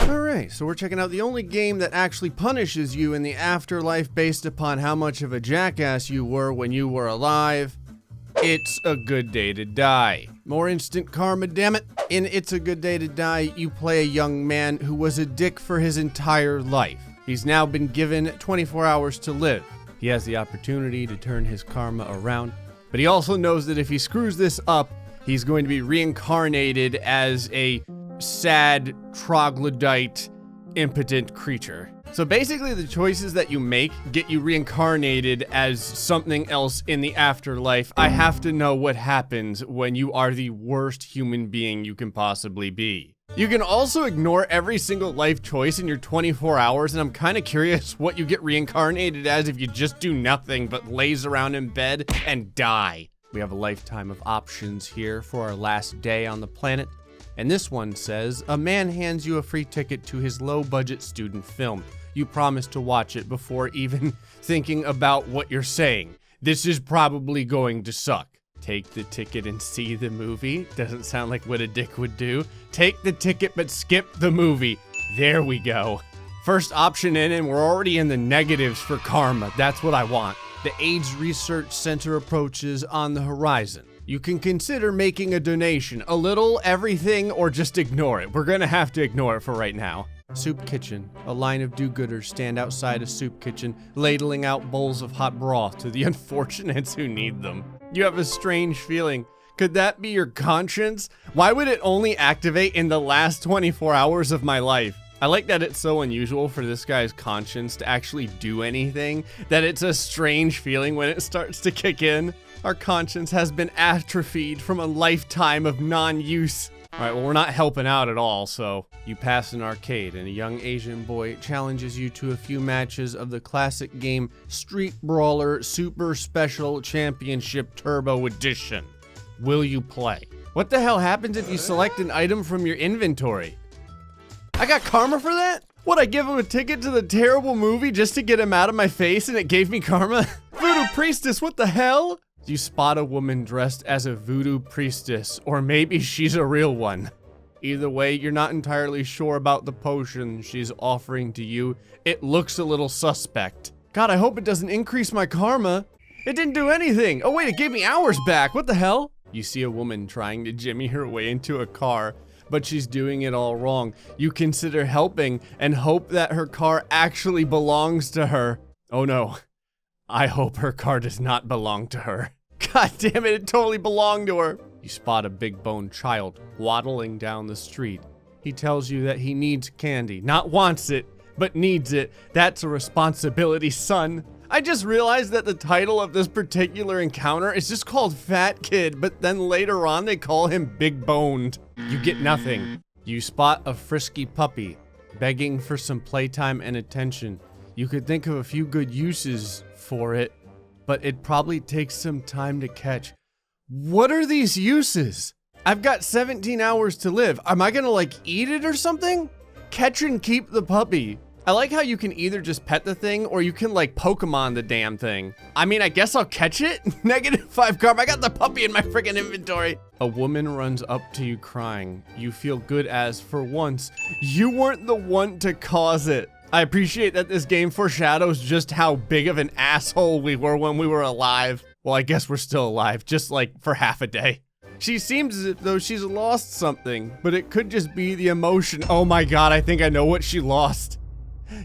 Alright, so we're checking out the only game that actually punishes you in the afterlife based upon how much of a jackass you were when you were alive. It's a Good Day to Die. More instant karma, damn it. In It's a Good Day to Die, you play a young man who was a dick for his entire life. He's now been given 24 hours to live. He has the opportunity to turn his karma around, but he also knows that if he screws this up, he's going to be reincarnated as a sad, troglodyte, impotent creature. So basically the choices that you make get you reincarnated as something else in the afterlife. I have to know what happens when you are the worst human being you can possibly be. You can also ignore every single life choice in your 24 hours, and I'm kind of curious what you get reincarnated as if you just do nothing but laze around in bed and die. We have a lifetime of options here for our last day on the planet. And this one says, a man hands you a free ticket to his low-budget student film. You promise to watch it before even thinking about what you're saying. This is probably going to suck. Take the ticket and see the movie. Doesn't sound like what a dick would do. Take the ticket but skip the movie. There we go. First option in, and we're already in the negatives for karma. That's what I want. The AIDS Research Center approaches on the horizon. You can consider making a donation, a little, everything, or just ignore it. We're gonna have to ignore it for right now. Soup kitchen. A line of do-gooders stand outside a soup kitchen, ladling out bowls of hot broth to the unfortunates who need them. You have a strange feeling. Could that be your conscience? Why would it only activate in the last 24 hours of my life? I like that it's so unusual for this guy's conscience to actually do anything, that it's a strange feeling when it starts to kick in. Our conscience has been atrophied from a lifetime of non-use. Alright, well, we're not helping out at all, so you pass an arcade and a young Asian boy challenges you to a few matches of the classic game Street Brawler Super Special Championship Turbo Edition. Will you play? What the hell happens if you select an item from your inventory? I got karma for that? What, I give him a ticket to the terrible movie just to get him out of my face and it gave me karma? Voodoo priestess, what the hell? You spot a woman dressed as a voodoo priestess, or maybe she's a real one. Either way, you're not entirely sure about the potion she's offering to you. It looks a little suspect. God, I hope it doesn't increase my karma. It didn't do anything. Oh wait, it gave me hours back. What the hell? You see a woman trying to jimmy her way into a car, but she's doing it all wrong. You consider helping and hope that her car actually belongs to her. Oh no. I hope her car does not belong to her. God damn it, it totally belonged to her. You spot a big-boned child waddling down the street. He tells you that he needs candy. Not wants it, but needs it. That's a responsibility, son. I just realized that the title of this particular encounter is just called Fat Kid, but then later on they call him Big Boned. You get nothing. You spot a frisky puppy begging for some playtime and attention. You could think of a few good uses for it, but it probably takes some time to catch. What are these uses? I've got 17 hours to live. Am I gonna like eat it or something? Catch and keep the puppy. I like how you can either just pet the thing or you can like Pokemon the damn thing. I mean, I guess I'll catch it. -5 karma. I got the puppy in my freaking inventory. A woman runs up to you crying. You feel good as, for once, you weren't the one to cause it. I appreciate that this game foreshadows just how big of an asshole we were when we were alive. Well, I guess we're still alive, just like for half a day. She seems as though she's lost something, but it could just be the emotion. Oh my God, I think I know what she lost.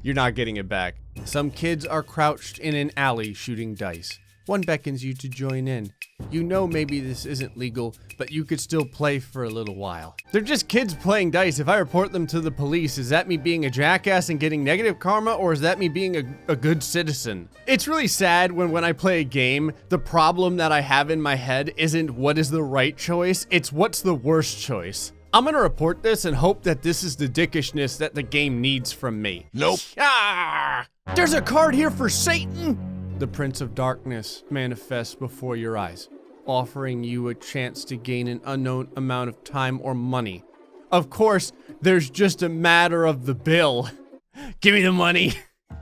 You're not getting it back. Some kids are crouched in an alley shooting dice. One beckons you to join in. You know maybe this isn't legal, but you could still play for a little while. They're just kids playing dice. If I report them to the police, is that me being a jackass and getting negative karma, or is that me being a good citizen? It's really sad when I play a game, the problem that I have in my head isn't what is the right choice, it's what's the worst choice. I'm gonna report this and hope that this is the dickishness that the game needs from me. Nope. Ah! There's a card here for Satan! The Prince of Darkness manifests before your eyes, offering you a chance to gain an unknown amount of time or money. Of course, there's just a matter of the bill. Give me the money.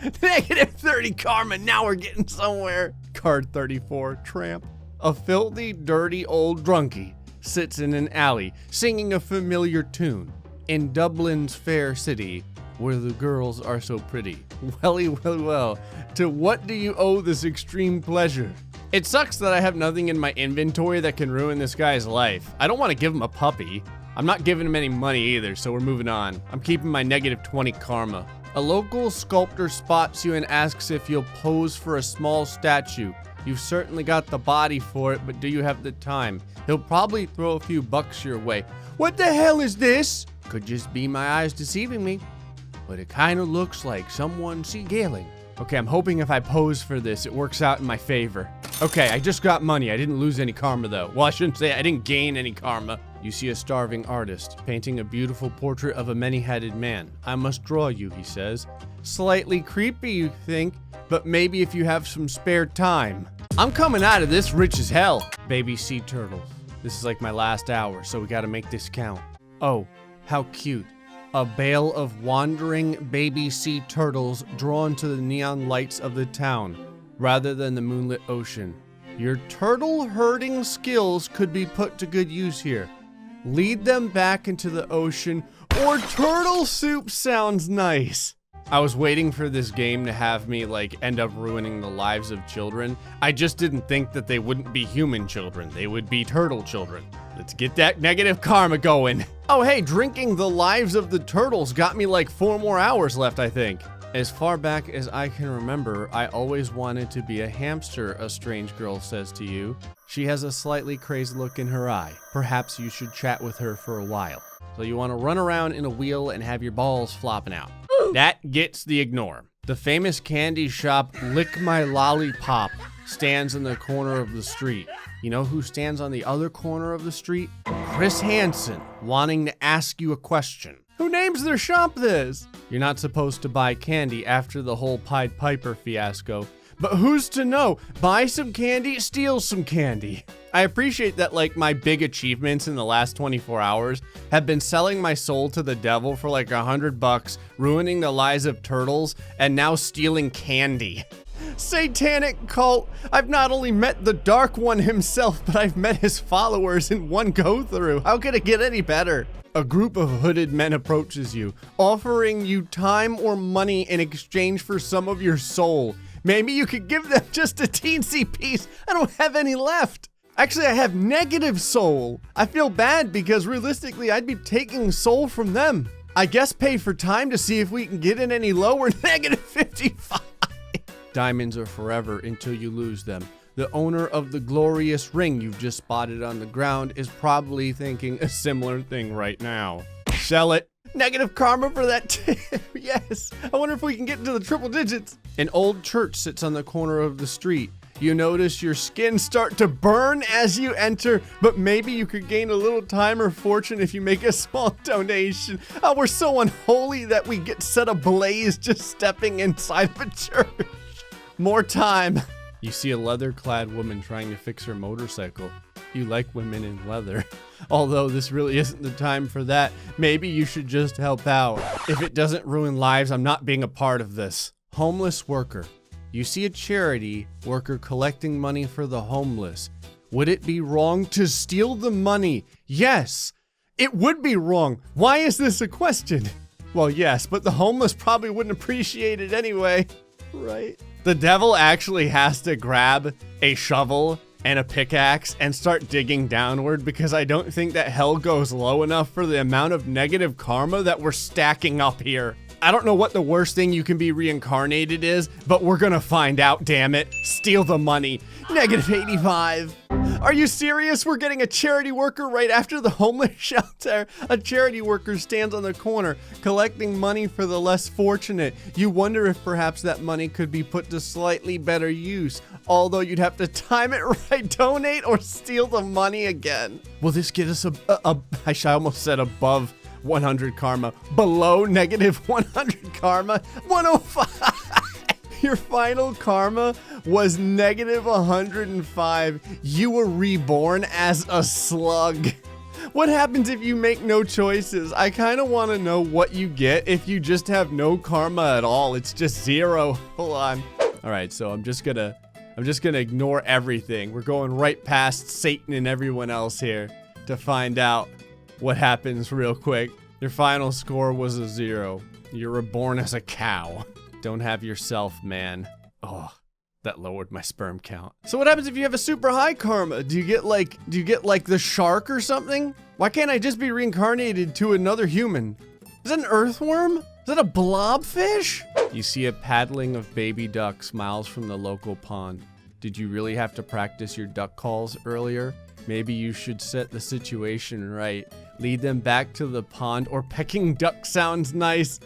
-30 karma, now we're getting somewhere. Card 34, Tramp. A filthy, dirty old drunkie sits in an alley, singing a familiar tune. in Dublin's fair city, where the girls are so pretty. Well, to what do you owe this extreme pleasure? It sucks that I have nothing in my inventory that can ruin this guy's life. I don't want to give him a puppy. I'm not giving him any money either, so we're moving on. I'm keeping my -20 karma. A local sculptor spots you and asks if you'll pose for a small statue. You've certainly got the body for it, but do you have the time? He'll probably throw a few bucks your way. What the hell is this? Could just be my eyes deceiving me, but it kind of looks like someone seagulling. Okay, I'm hoping if I pose for this, it works out in my favor. Okay, I just got money. I didn't lose any karma though. Well, I shouldn't say I didn't gain any karma. You see a starving artist painting a beautiful portrait of a many-headed man. I must draw you, he says. Slightly creepy, you think, but maybe if you have some spare time. I'm coming out of this rich as hell. Baby sea turtles. This is like my last hour, so we gotta make this count. Oh, how cute. A bale of wandering baby sea turtles drawn to the neon lights of the town, rather than the moonlit ocean. Your turtle herding skills could be put to good use here. Lead them back into the ocean, or turtle soup sounds nice. I was waiting for this game to have me like end up ruining the lives of children. I just didn't think that they wouldn't be human children. They would be turtle children. Let's get that negative karma going. Oh hey, drinking the lives of the turtles got me like 4 more hours left, I think. As far back as I can remember, I always wanted to be a hamster, a strange girl says to you. She has a slightly crazed look in her eye. Perhaps you should chat with her for a while. So you want to run around in a wheel and have your balls flopping out. That gets the ignore. The famous candy shop Lick My Lollipop stands in the corner of the street. You know who stands on the other corner of the street? Chris Hansen, wanting to ask you a question. Who names their shop this? You're not supposed to buy candy after the whole Pied Piper fiasco. But who's to know? Buy some candy, steal some candy. I appreciate that like my big achievements in the last 24 hours have been selling my soul to the devil for like $100, ruining the lives of turtles, and now stealing candy. Satanic cult. I've not only met the Dark One himself, but I've met his followers in one go-through. How could it get any better? A group of hooded men approaches you, offering you time or money in exchange for some of your soul. Maybe you could give them just a teensy piece. I don't have any left. Actually, I have negative soul. I feel bad because realistically, I'd be taking soul from them. I guess pay for time to see if we can get it any lower. -55. Diamonds are forever until you lose them. The owner of the glorious ring you've just spotted on the ground is probably thinking a similar thing right now. Sell it. Negative karma for that tip. Yes. I wonder if we can get into the triple digits. An old church sits on the corner of the street. You notice your skin start to burn as you enter, but maybe you could gain a little time or fortune if you make a small donation. Oh, we're so unholy that we get set ablaze just stepping inside of a church. More time. You see a leather-clad woman trying to fix her motorcycle. You like women in leather. Although this really isn't the time for that. Maybe you should just help out. If it doesn't ruin lives, I'm not being a part of this. Homeless worker. You see a charity worker collecting money for the homeless. Would it be wrong to steal the money? Yes, it would be wrong. Why is this a question? Well, yes, but the homeless probably wouldn't appreciate it anyway, right? The devil actually has to grab a shovel and a pickaxe and start digging downward because I don't think that hell goes low enough for the amount of negative karma that we're stacking up here. I don't know what the worst thing you can be reincarnated is, but we're gonna find out, damn it. Steal the money. -85. Are you serious? We're getting a charity worker right after the homeless shelter. A charity worker stands on the corner collecting money for the less fortunate. You wonder if perhaps that money could be put to slightly better use, although you'd have to time it right, donate or steal the money again. Will this get us I almost said above 100 karma, below -100 karma, 105. Your final karma was -105. You were reborn as a slug. What happens if you make no choices? I kind of want to know what you get if you just have no karma at all. It's just 0. Hold on. All right, so I'm just gonna ignore everything. We're going right past Satan and everyone else here to find out what happens real quick. Your final score was a 0. You're reborn as a cow. Don't have yourself, man. Oh, that lowered my sperm count. So what happens if you have a super high karma? Do you get like the shark or something? Why can't I just be reincarnated to another human? Is that an earthworm? Is that a blobfish? You see a paddling of baby ducks miles from the local pond. Did you really have to practice your duck calls earlier? Maybe you should set the situation right. Lead them back to the pond, or pecking duck sounds nice.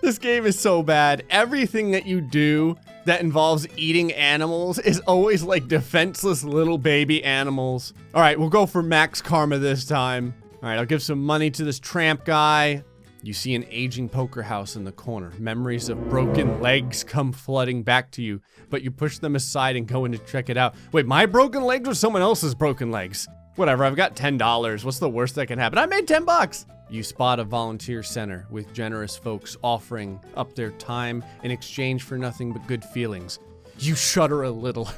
This game is so bad. Everything that you do that involves eating animals is always like defenseless little baby animals. All right, we'll go for max karma this time. All right, I'll give some money to this tramp guy. You see an aging poker house in the corner. Memories of broken legs come flooding back to you, but you push them aside and go in to check it out. Wait, my broken legs or someone else's broken legs? Whatever, I've got $10. What's the worst that can happen? I made 10 bucks. You spot a volunteer center with generous folks offering up their time in exchange for nothing but good feelings. You shudder a little,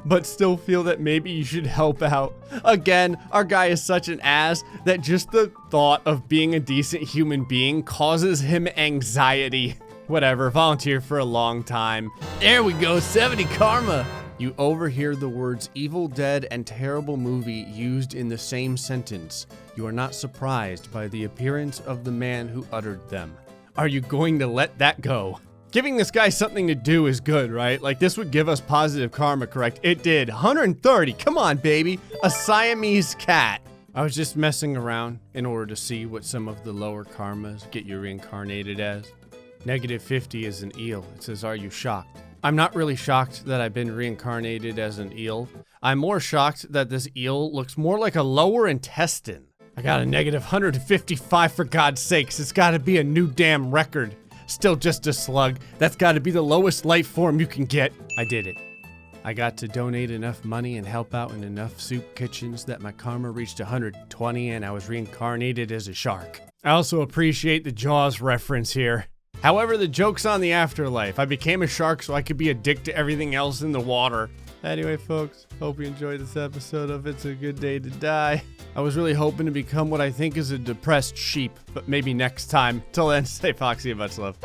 but still feel that maybe you should help out. Again, our guy is such an ass that just the thought of being a decent human being causes him anxiety. Whatever, volunteer for a long time. There we go, 70 karma. You overhear the words Evil Dead and terrible movie used in the same sentence. You are not surprised by the appearance of the man who uttered them. Are you going to let that go? Giving this guy something to do is good, right? Like, this would give us positive karma, correct? It did. 130. Come on, baby. A Siamese cat. I was just messing around in order to see what some of the lower karmas get you reincarnated as. -50 is an eel. It says, are you shocked? I'm not really shocked that I've been reincarnated as an eel. I'm more shocked that this eel looks more like a lower intestine. I got a -155 for God's sakes. It's gotta be a new damn record. Still just a slug. That's gotta be the lowest life form you can get. I did it. I got to donate enough money and help out in enough soup kitchens that my karma reached 120 and I was reincarnated as a shark. I also appreciate the Jaws reference here. However, the joke's on the afterlife. I became a shark so I could be a dick to everything else in the water. Anyway, folks, hope you enjoyed this episode of It's a Good Day to Die. I was really hoping to become what I think is a depressed sheep, but maybe next time. Till then, stay foxy and much love.